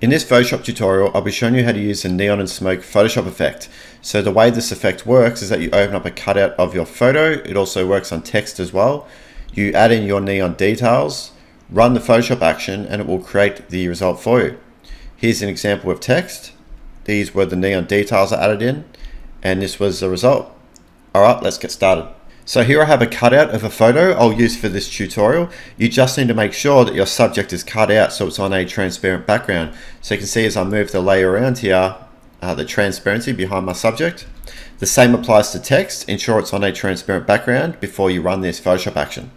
In this Photoshop tutorial, I'll be showing you how to use the neon and smoke Photoshop effect. So the way this effect works is that you open up a cutout of your photo. It also works on text as well. You add in your neon details, run the Photoshop action, and it will create the result for you. Here's an example of text. These were the neon details I added in, and this was the result. All right, let's get started. So here I have a cutout of a photo I'll use for this tutorial. You just need to make sure that your subject is cut out so it's on a transparent background. So you can see as I move the layer around here, the transparency behind my subject. The same applies to text. Ensure it's on a transparent background before you run this Photoshop action.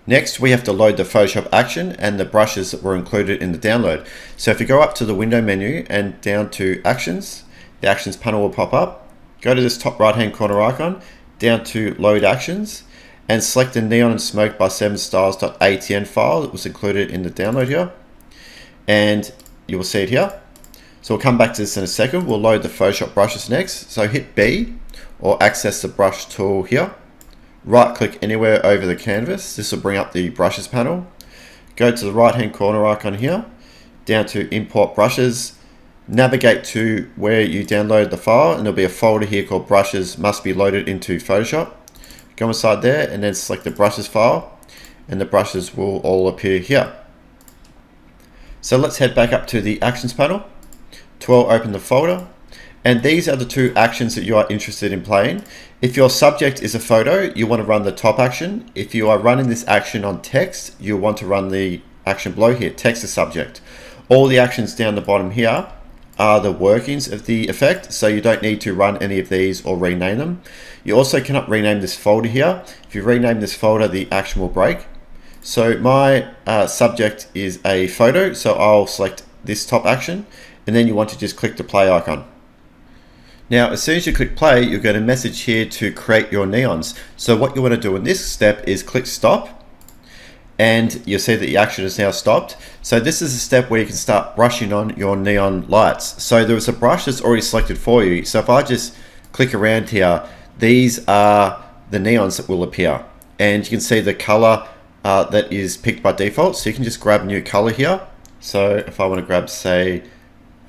Next, we have to load the Photoshop action and the brushes that were included in the download. So if you go up to the window menu and down to Actions, the Actions panel will pop up. Go to this top right hand corner icon, down to Load Actions, and select the Neon and Smoke by Sevenstyles.atn file that was included in the download here. And you will see it here. So we'll come back to this in a second. We'll load the Photoshop brushes next. So hit B or access the brush tool here. Right click anywhere over the canvas. This will bring up the brushes panel. Go to the right hand corner icon here, down to Import Brushes. Navigate to where you download the file, and there'll be a folder here called Brushes Must Be Loaded into Photoshop. Go inside there and then select the brushes file, and the brushes will all appear here. So let's head back up to the Actions panel. Open the folder, and these are the two actions that you are interested in playing. If your subject is a photo, you want to run the top action. If you are running this action on text, you'll want to run the action below here, text the subject. All the actions down the bottom here are the workings of the effect, so you don't need to run any of these or rename them. You also cannot rename this folder here. If you rename this folder, the action will break. So my subject is a photo, so I'll select this top action, and then you want to just click the play icon. Now, as soon as you click play, you'll get a message here to create your neons. So what you want to do in this step is click stop, and you'll see that the action is now stopped. So this is a step where you can start brushing on your neon lights. So there is a brush that's already selected for you. So if I just click around here, these are the neons that will appear. And you can see the color that is picked by default. So you can just grab a new color here. So if I want to grab, say,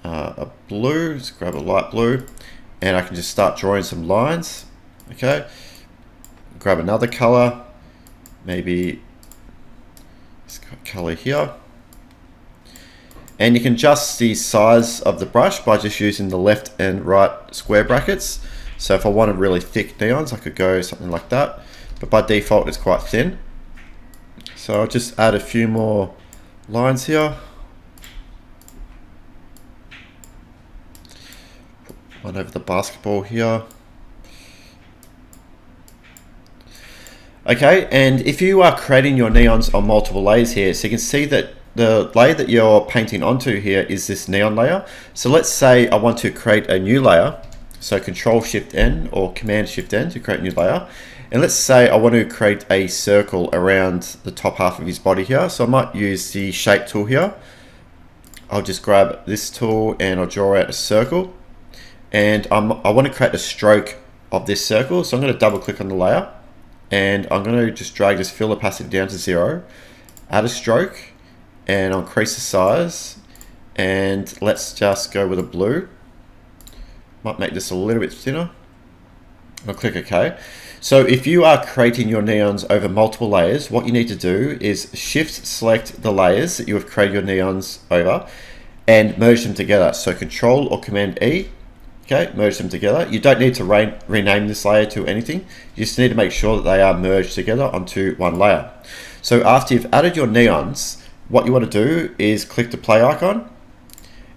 a blue, let's grab a light blue, and I can just start drawing some lines. Okay, grab another color, maybe this color here, and you can adjust the size of the brush by just using the left and right square brackets. So if I wanted really thick neons, I could go something like that, but by default it's quite thin. So I'll just add a few more lines here. One over the basketball here. Okay, and if you are creating your neons on multiple layers here, so you can see that the layer that you're painting onto here is this neon layer. So let's say I want to create a new layer. So Control-Shift-N or Command-Shift-N to create a new layer. And let's say I want to create a circle around the top half of his body here. So I might use the Shape tool here. I'll just grab this tool and I'll draw out a circle. And I want to create a stroke of this circle. So I'm going to double click on the layer, and I'm going to just drag this fill opacity down to 0, add a stroke, and I'll increase the size, and let's just go with a blue. Might make this a little bit thinner. I'll click OK. So if you are creating your neons over multiple layers, what you need to do is shift select the layers that you have created your neons over and merge them together. So Control or Command E. Okay, merge them together. You don't need to rename this layer to anything. You just need to make sure that they are merged together onto one layer. So after you've added your neons, what you want to do is click the play icon,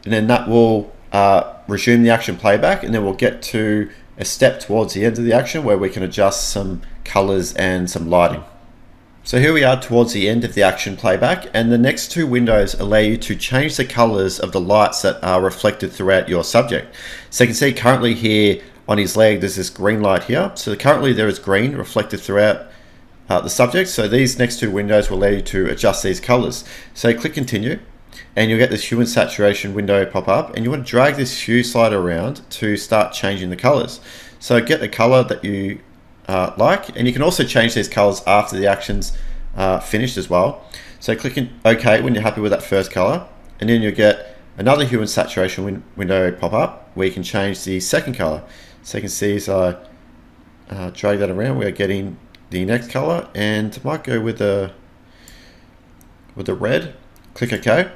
and then that will resume the action playback, and then we'll get to a step towards the end of the action where we can adjust some colors and some lighting. So here we are towards the end of the action playback, and the next two windows allow you to change the colors of the lights that are reflected throughout your subject. So you can see currently here on his leg there's this green light here. So currently there is green reflected throughout the subject. So these next two windows will allow you to adjust these colors. So click continue, and you'll get this hue and saturation window pop up, and you want to drag this hue slider around to start changing the colors. So get the color that you like, and you can also change these colors after the action's finished as well. So click OK when you're happy with that first color, and then you'll get another hue and saturation window pop up where you can change the second color. So you can see as I drag that around, we're getting the next color, and might go with the red. Click OK.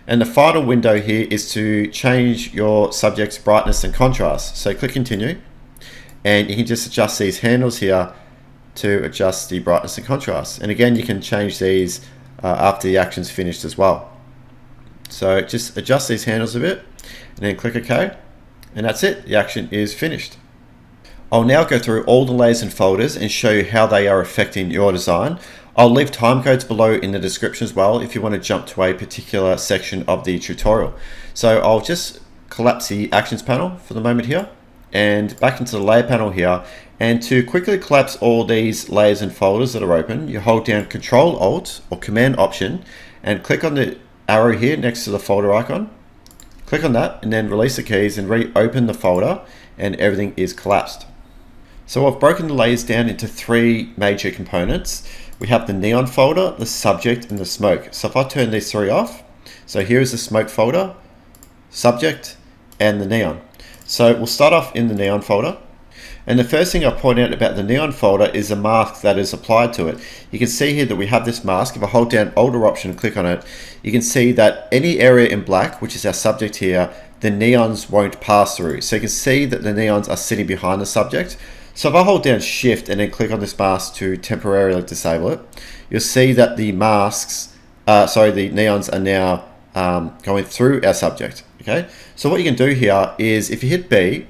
And the final window here is to change your subject's brightness and contrast. So click continue, and you can just adjust these handles here to adjust the brightness and contrast. And again, you can change these after the action's finished as well. So just adjust these handles a bit and then click OK, and that's it. The action is finished. I'll now go through all the layers and folders and show you how they are affecting your design. I'll leave timecodes below in the description as well if you want to jump to a particular section of the tutorial. So I'll just collapse the actions panel for the moment here and back into the layer panel here. And to quickly collapse all these layers and folders that are open, you hold down Control Alt or Command Option and click on the arrow here next to the folder icon. Click on that and then release the keys and reopen the folder, and everything is collapsed. So I've broken the layers down into three major components. We have the neon folder, the subject, and the smoke. So if I turn these three off, so here is the smoke folder, subject, and the neon. So we'll start off in the neon folder. And the first thing I'll point out about the neon folder is the mask that is applied to it. You can see here that we have this mask. If I hold down Alt or Option and click on it, you can see that any area in black, which is our subject here, the neons won't pass through. So you can see that the neons are sitting behind the subject. So if I hold down Shift and then click on this mask to temporarily disable it, you'll see that the the neons are now going through our subject. Okay, so what you can do here is if you hit B,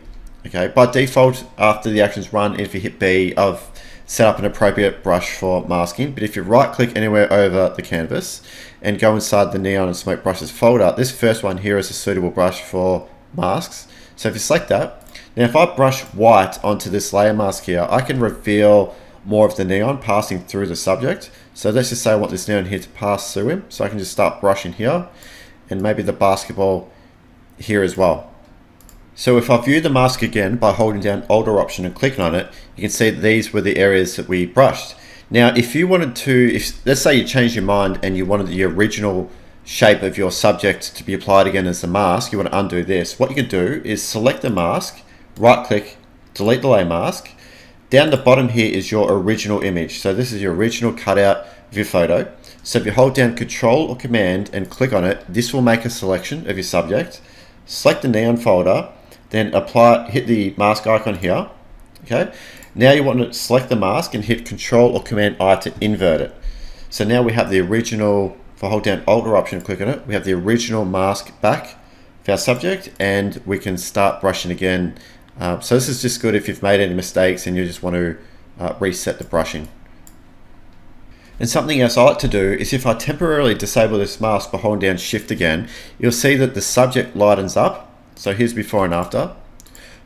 okay, by default after the actions run, if you hit B, I've set up an appropriate brush for masking. But if you right click anywhere over the canvas and go inside the neon and smoke brushes folder, this first one here is a suitable brush for masks. So if you select that, now if I brush white onto this layer mask here, I can reveal more of the neon passing through the subject. So let's just say I want this neon here to pass through him. So I can just start brushing here and maybe the basketball here as well. So if I view the mask again by holding down Alt or Option and clicking on it, you can see that these were the areas that we brushed. Now if you wanted to, let's say you changed your mind and you wanted the original shape of your subject to be applied again as the mask, you want to undo this. What you can do is select the mask, right click, delete the layer mask. Down the bottom here is your original image. So this is your original cutout of your photo. So if you hold down Control or Command and click on it, this will make a selection of your subject. Select the neon folder, then hit the mask icon here. Okay. Now you want to select the mask and hit Control or Command I to invert it. So now we have the original. If I hold down Alt or Option and click on it, we have the original mask back for our subject, and we can start brushing again. So this is just good if you've made any mistakes and you just want to reset the brushing. And something else I like to do is if I temporarily disable this mask by holding down Shift again, you'll see that the subject lightens up. So here's before and after.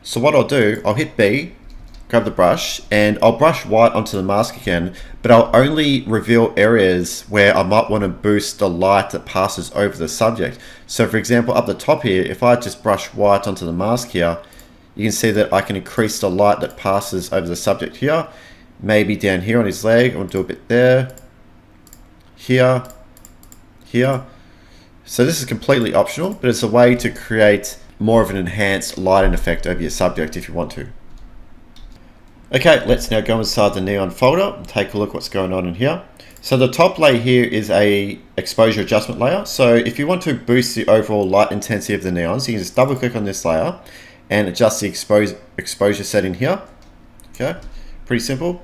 So what I'll do, I'll hit B, grab the brush, and I'll brush white onto the mask again, but I'll only reveal areas where I might want to boost the light that passes over the subject. So for example, up the top here, if I just brush white onto the mask here, you can see that I can increase the light that passes over the subject here, maybe down here on his leg. I'll do a bit there, here, here. So this is completely optional, but it's a way to create more of an enhanced lighting effect over your subject if you want to. Okay, let's now go inside the neon folder and take a look what's going on in here. So the top layer here is a exposure adjustment layer. So if you want to boost the overall light intensity of the neons, you can just double click on this layer and adjust the exposure setting here. Okay, pretty simple.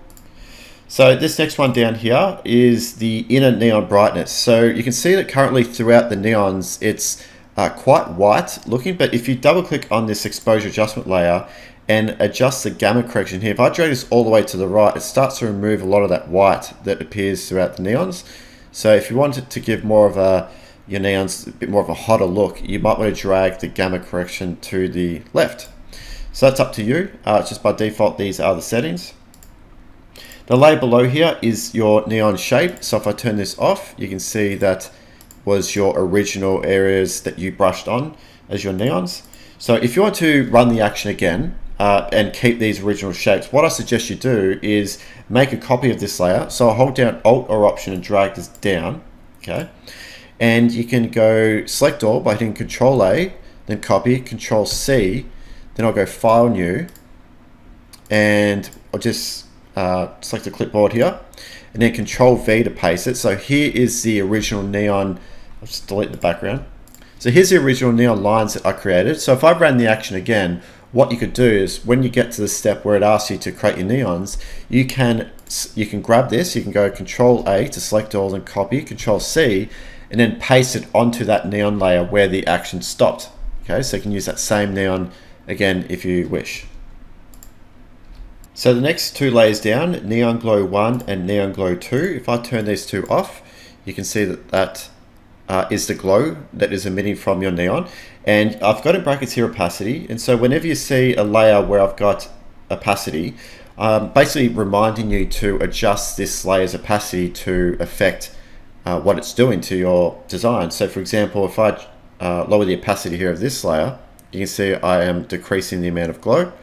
So this next one down here is the inner neon brightness. So you can see that currently throughout the neons, it's quite white looking, but if you double click on this exposure adjustment layer and adjust the gamma correction here, if I drag this all the way to the right, it starts to remove a lot of that white that appears throughout the neons. So if you want it to give more of your neons a bit more of a hotter look, you might want to drag the gamma correction to the left. So that's up to you. Just by default, these are the settings. The layer below here is your neon shape. So if I turn this off, you can see that was your original areas that you brushed on as your neons. So if you want to run the action again and keep these original shapes, what I suggest you do is make a copy of this layer. So I'll hold down Alt or Option and drag this down, okay? And you can go select all by hitting Control A, then copy, Control C, then I'll go File New, and I'll just select a clipboard here, and then Control V to paste it. So here is the original neon. I'll just delete the background. So here's the original neon lines that I created. So if I ran the action again, what you could do is when you get to the step where it asks you to create your neons, you can grab this, you can go Control A to select all and copy, Control C, and then paste it onto that neon layer where the action stopped. Okay, so you can use that same neon again if you wish. So the next two layers down, Neon Glow 1 and Neon Glow 2, if I turn these two off, you can see that is the glow that is emitting from your neon. And I've got in brackets here opacity, and so whenever you see a layer where I've got opacity, basically reminding you to adjust this layer's opacity to affect what it's doing to your design. So for example, if I lower the opacity here of this layer, you can see I am decreasing the amount of glow.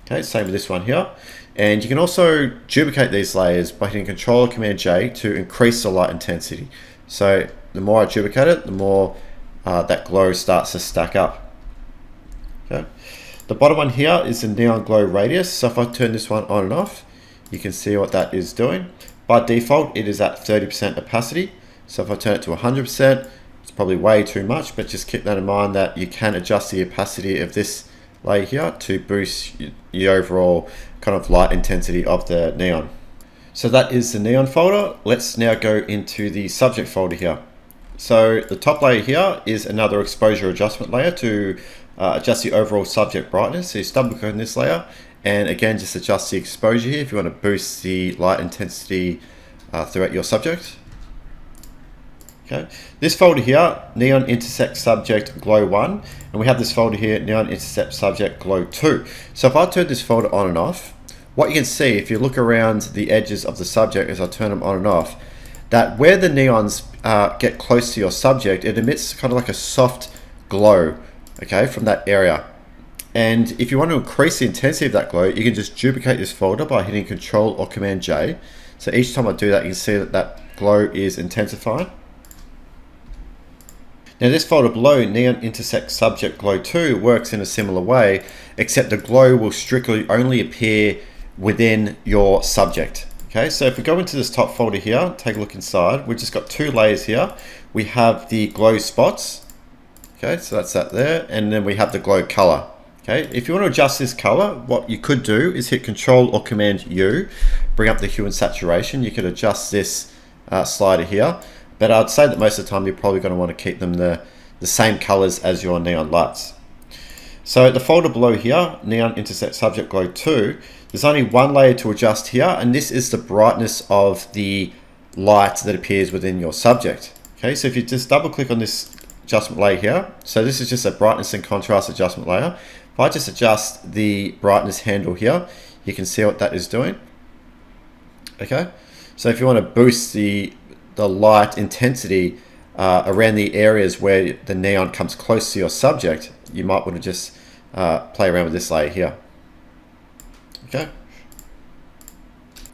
Okay, same with this one here. And you can also duplicate these layers by hitting Control or Command J to increase the light intensity. So the more I duplicate it, the more that glow starts to stack up. Okay. The bottom one here is the neon glow radius. So if I turn this one on and off, you can see what that is doing. By default, it is at 30% opacity. So if I turn it to 100%, it's probably way too much, but just keep that in mind that you can adjust the opacity of this layer here to boost the overall kind of light intensity of the neon. So that is the neon folder. Let's now go into the subject folder here. So the top layer here is another exposure adjustment layer to adjust the overall subject brightness. So you double click on this layer and again just adjust the exposure here if you want to boost the light intensity throughout your subject. Okay, this folder here, Neon Intersect Subject Glow 1, and we have this folder here, Neon Intersect Subject Glow 2. So if I turn this folder on and off, what you can see if you look around the edges of the subject as I turn them on and off, that where the neons get close to your subject, it emits kind of like a soft glow, okay, from that area. And if you want to increase the intensity of that glow, you can just duplicate this folder by hitting Control or Command J. So each time I do that, you can see that that glow is intensifying. Now this folder below, Neon Intersect Subject Glow 2, works in a similar way, except the glow will strictly only appear within your subject. Okay, so if we go into this top folder here, take a look inside, we've just got two layers here. We have the glow spots, okay, so that's that there, and then we have the glow color. Okay, if you want to adjust this color, what you could do is hit Control or Command U, bring up the hue and saturation. You could adjust this slider here. But I'd say that most of the time you're probably going to want to keep them the same colors as your neon lights. So the folder below here, Neon Intersect Subject Glow 2, there's only one layer to adjust here, and this is the brightness of the light that appears within your subject. Okay, so if you just double click on this adjustment layer here, so this is just a brightness and contrast adjustment layer. If I just adjust the brightness handle here, you can see what that is doing. Okay, so if you want to boost the light intensity around the areas where the neon comes close to your subject, you might want to just play around with this layer here. Okay.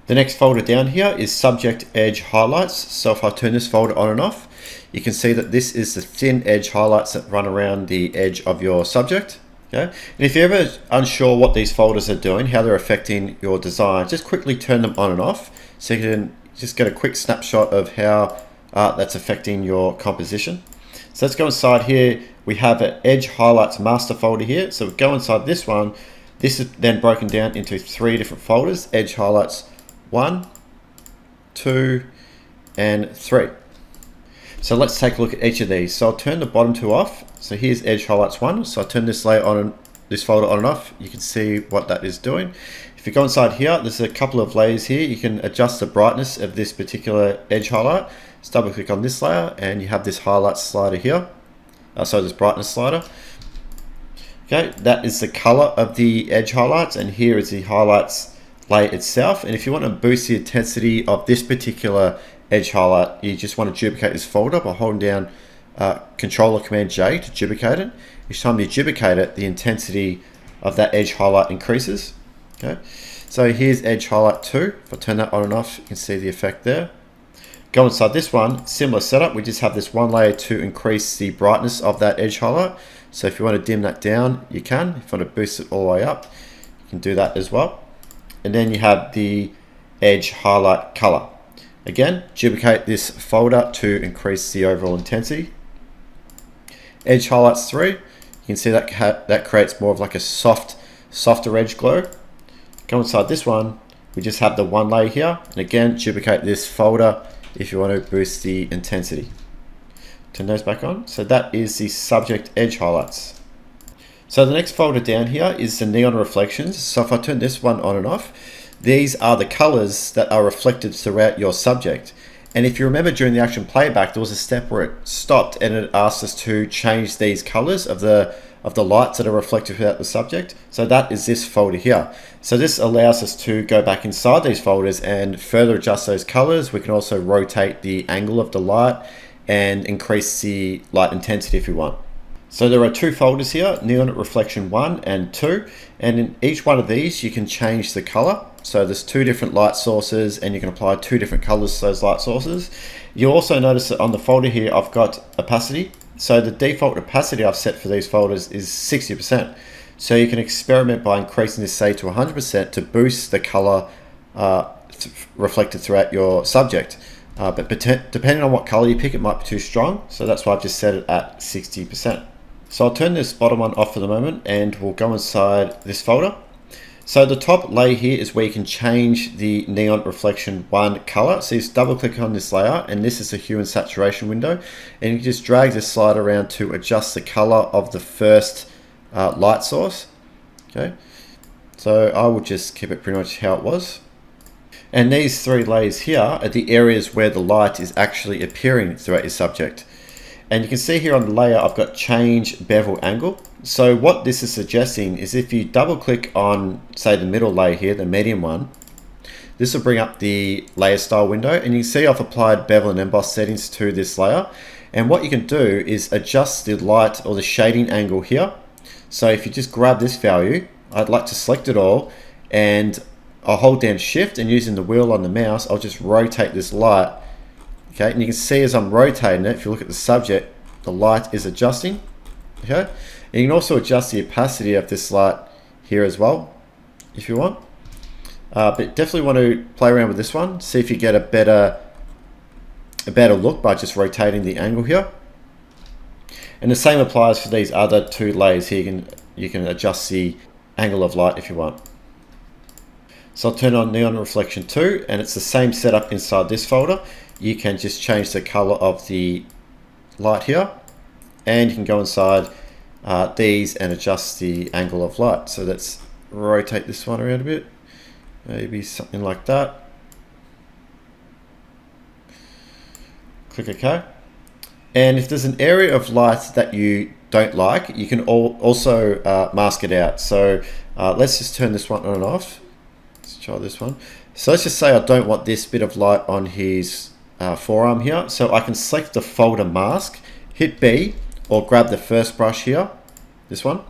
The next folder down here is Subject Edge Highlights. So if I turn this folder on and off, you can see that this is the thin edge highlights that run around the edge of your subject. Okay. And if you're ever unsure what these folders are doing, how they're affecting your design, just quickly turn them on and off so you can just get a quick snapshot of how that's affecting your composition. So let's go inside here. We have an Edge Highlights master folder here. So we go inside this one. This is then broken down into 3 different folders: Edge Highlights 1, 2, and 3. So let's take a look at each of these. So I'll turn the bottom two off. So here's Edge Highlights 1. So I turn this layer on and this folder on and off. You can see what that is doing. If you go inside here, there's a couple of layers here. You can adjust the brightness of this particular edge highlight. Just double click on this layer and you have this highlight slider here. So this brightness slider. Okay, that is the color of the edge highlights, and here is the highlights layer itself. And if you want to boost the intensity of this particular edge highlight, you just want to duplicate this folder by holding down Control or Command J to duplicate it. Each time you duplicate it, the intensity of that edge highlight increases. Okay, so here's Edge Highlight 2. If I turn that on and off, you can see the effect there. Go inside this one, similar setup. We just have this one layer to increase the brightness of that edge highlight. So if you want to dim that down, you can. If you want to boost it all the way up, you can do that as well. And then you have the edge highlight color. Again, duplicate this folder to increase the overall intensity. Edge highlights 3, you can see that that creates more of like a softer edge glow. Go inside this one, we just have the one layer here, and again, duplicate this folder if you want to boost the intensity. Turn those back on. So that is the subject edge highlights. So the next folder down here is the neon reflections. So if I turn this one on and off, these are the colors that are reflected throughout your subject. And if you remember during the action playback, there was a step where it stopped and it asked us to change these colors of the lights that are reflected throughout the subject. So that is this folder here. So this allows us to go back inside these folders and further adjust those colors. We can also rotate the angle of the light and increase the light intensity if you want. So there are 2 folders here, Neon Reflection 1 and 2, and in each one of these you can change the color. So there's 2 different light sources and you can apply 2 different colors to those light sources. You'll also notice that on the folder here I've got opacity. So the default opacity I've set for these folders is 60%. So you can experiment by increasing this, say, to 100% to boost the color reflected throughout your subject. But depending on what color you pick, it might be too strong. So that's why I've just set it at 60%. So I'll turn this bottom one off for the moment and we'll go inside this folder. So the top layer here is where you can change the Neon Reflection 1 color. So you just double click on this layer, and this is the hue and saturation window. And you can just drag this slide around to adjust the color of the first light source. Okay, so I will just keep it pretty much how it was. And these 3 layers here are the areas where the light is actually appearing throughout your subject. And you can see here on the layer, I've got change bevel angle. So what this is suggesting is if you double click on, say, the middle layer here, the medium one, this will bring up the layer style window, and you can see I've applied bevel and emboss settings to this layer. And what you can do is adjust the light or the shading angle here. So if you just grab this value, I'd like to select it all, and I'll hold down shift, and using the wheel on the mouse, I'll just rotate this light. Okay, and you can see as I'm rotating it, if you look at the subject, the light is adjusting. Okay, and you can also adjust the opacity of this light here as well, if you want. But definitely want to play around with this one, see if you get a better look by just rotating the angle here. And the same applies for these other 2 layers here. You can adjust the angle of light if you want. So I'll turn on Neon Reflection 2, and it's the same setup inside this folder. You can just change the color of the light here, and you can go inside these and adjust the angle of light. So let's rotate this one around a bit, maybe something like that. Click OK. And if there's an area of light that you don't like, you can also mask it out. So let's just turn this one on and off. Let's try this one. So let's just say I don't want this bit of light on his forearm here. So I can select the folder mask, hit B, or grab the first brush here, this one.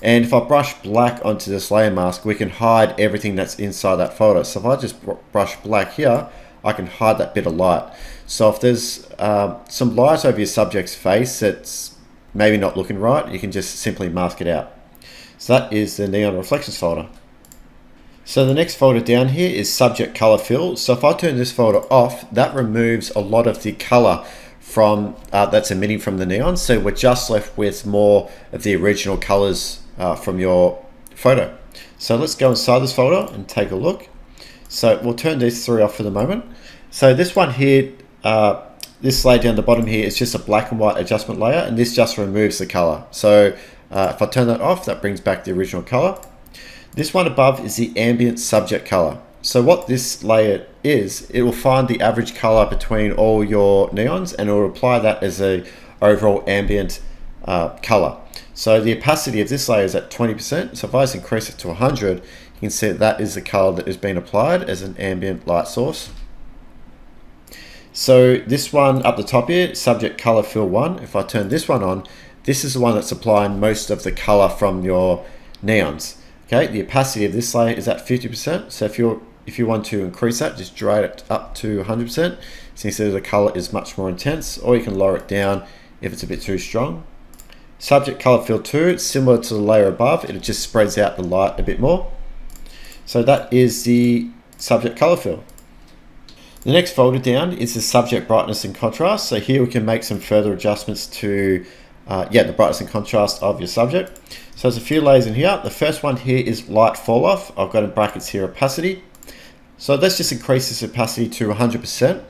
And if I brush black onto this layer mask, we can hide everything that's inside that folder. So if I just brush black here, I can hide that bit of light. So if there's some light over your subject's face that's maybe not looking right, you can just simply mask it out. So that is the Neon Reflections folder. So the next folder down here is Subject Color Fill. So if I turn this folder off, that removes a lot of the color from that's emitting from the neon. So we're just left with more of the original colors from your photo. So let's go inside this folder and take a look. So we'll turn these 3 off for the moment. So this one here, this layer down the bottom here is just a black and white adjustment layer, and this just removes the color. So if I turn that off, that brings back the original color. This one above is the ambient subject color. So what this layer is, it will find the average color between all your neons, and it will apply that as a overall ambient color. So the opacity of this layer is at 20%. So if I just increase it to 100, you can see that is the color that is being applied as an ambient light source. So this one up the top here, Subject Color Fill 1, if I turn this one on, this is the one that's applying most of the color from your neons. Okay, the opacity of this layer is at 50%. So if you want to increase that, just drag it up to 100%. So you see the color is much more intense, or you can lower it down if it's a bit too strong. Subject color fill 2, it's similar to the layer above, it just spreads out the light a bit more. So that is the subject color fill. The next folder down is the subject brightness and contrast. So here we can make some further adjustments to the brightness and contrast of your subject. So there's a few layers in here. The first one here is light fall off. I've got in brackets here opacity. So let's just increase this opacity to 100%.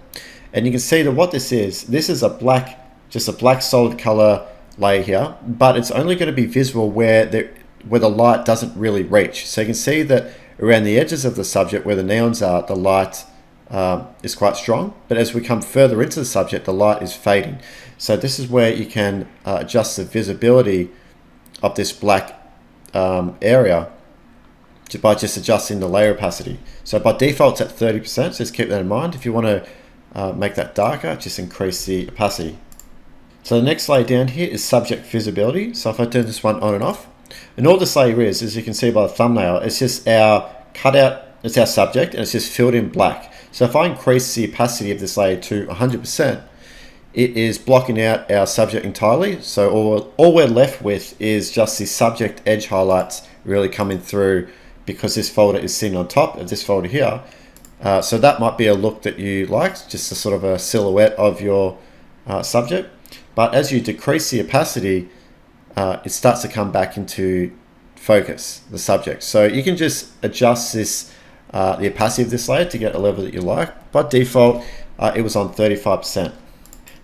And you can see that what this is just a black solid color layer here, but it's only going to be visible where the light doesn't really reach. So you can see that around the edges of the subject where the neons are, the light is quite strong, but as we come further into the subject, the light is fading. So this is where you can adjust the visibility of this black area by just adjusting the layer opacity. So by default it's at 30%, so just keep that in mind. If you want to make that darker, just increase the opacity. So the next layer down here is subject visibility. So if I turn this one on and off, and all this layer is, as you can see by the thumbnail, it's just our cutout, it's our subject, and it's just filled in black. So if I increase the opacity of this layer to 100%, it is blocking out our subject entirely. So all we're left with is just the subject edge highlights really coming through, because this folder is sitting on top of this folder here. So that might be a look that you like, just a sort of a silhouette of your subject. But as you decrease the opacity, it starts to come back into focus, the subject. So you can just adjust this, the opacity of this layer to get a level that you like. By default, it was on 35%.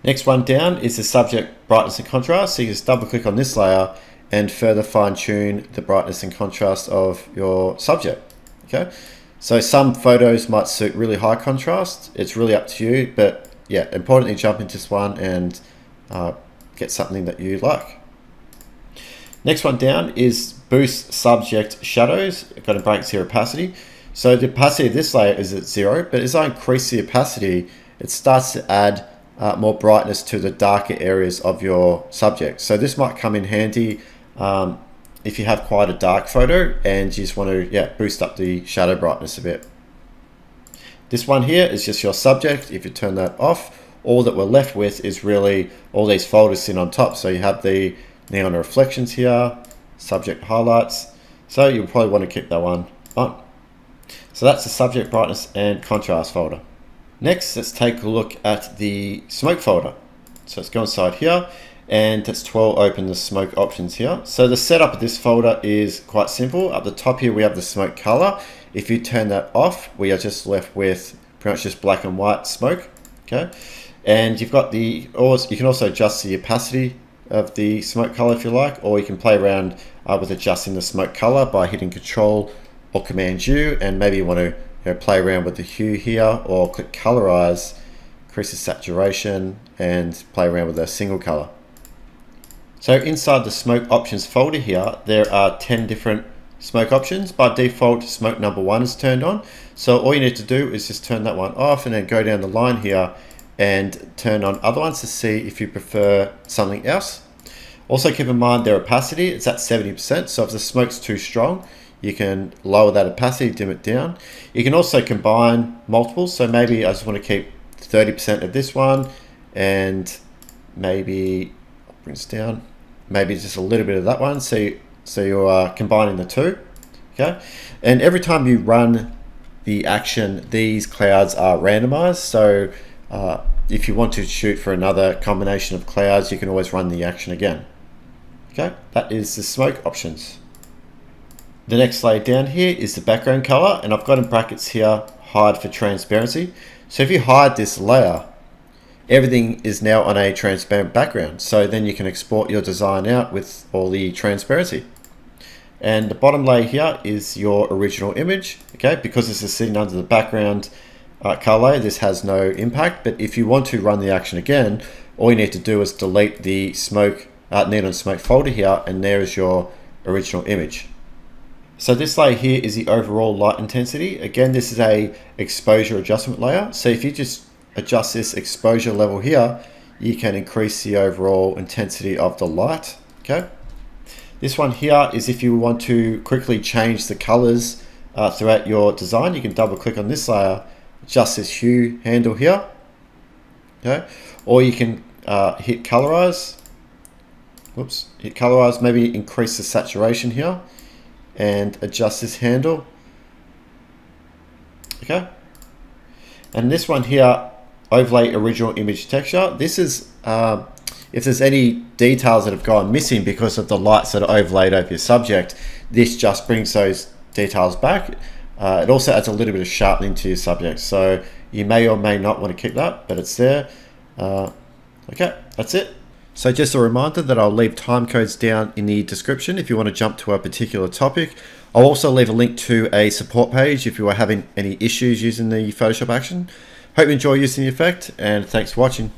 Next one down is the subject brightness and contrast. So you just double click on this layer and further fine tune the brightness and contrast of your subject. Okay, so some photos might suit really high contrast. It's really up to you, but yeah, importantly jump into this one and get something that you like. Next one down is boost subject shadows. I've got in brackets here opacity. So the opacity of this layer is at 0, but as I increase the opacity, it starts to add more brightness to the darker areas of your subject. So this might come in handy if you have quite a dark photo and you just want to boost up the shadow brightness a bit. This one here is just your subject. If you turn that off, all that we're left with is really all these folders sitting on top. So you have the neon reflections here, subject highlights. So you'll probably want to keep that one on. So that's the subject brightness and contrast folder. Next, let's take a look at the smoke folder. So let's go inside here and let's open the smoke options here. So the setup of this folder is quite simple. Up the top here, we have the smoke color. If you turn that off, we are just left with pretty much just black and white smoke. Okay, and you've got you can also adjust the opacity of the smoke color if you like, or you can play around with adjusting the smoke color by hitting Control or Command U, and maybe you want to play around with the hue here, or click colorize, increase the saturation, and play around with a single color. So inside the smoke options folder here, there are 10 different smoke options. By default, smoke number 1 is turned on. So all you need to do is just turn that one off and then go down the line here and turn on other ones to see if you prefer something else. Also keep in mind their opacity, it's at 70%. So if the smoke's too strong, you can lower that opacity, dim it down. You can also combine multiples. So maybe I just want to keep 30% of this one, and maybe I'll bring this down, maybe just a little bit of that one. So you are combining the two. Okay, and every time you run the action, these clouds are randomized. So if you want to shoot for another combination of clouds, you can always run the action again. Okay, that is the smoke options. The next layer down here is the background color, and I've got in brackets here hide for transparency. So if you hide this layer, everything is now on a transparent background. So then you can export your design out with all the transparency. And the bottom layer here is your original image. Okay, because this is sitting under the background color layer, this has no impact. But if you want to run the action again, all you need to do is delete the neon smoke folder here, and there is your original image. So this layer here is the overall light intensity. Again, this is a exposure adjustment layer. So if you just adjust this exposure level here, you can increase the overall intensity of the light. Okay. This one here is if you want to quickly change the colors throughout your design, you can double click on this layer, adjust this hue handle here, Okay, or you can hit colorize. Whoops, hit colorize. Maybe increase the saturation here and adjust this handle. Okay, and this one here, overlay original image texture. This is if there's any details that have gone missing because of the lights that are overlaid over your subject, this just brings those details back. It also adds a little bit of sharpening to your subject, so you may or may not want to keep that, but it's there. Okay, that's it. So just a reminder that I'll leave time codes down in the description if you want to jump to a particular topic. I'll also leave a link to a support page if you are having any issues using the Photoshop action. Hope you enjoy using the effect, and thanks for watching.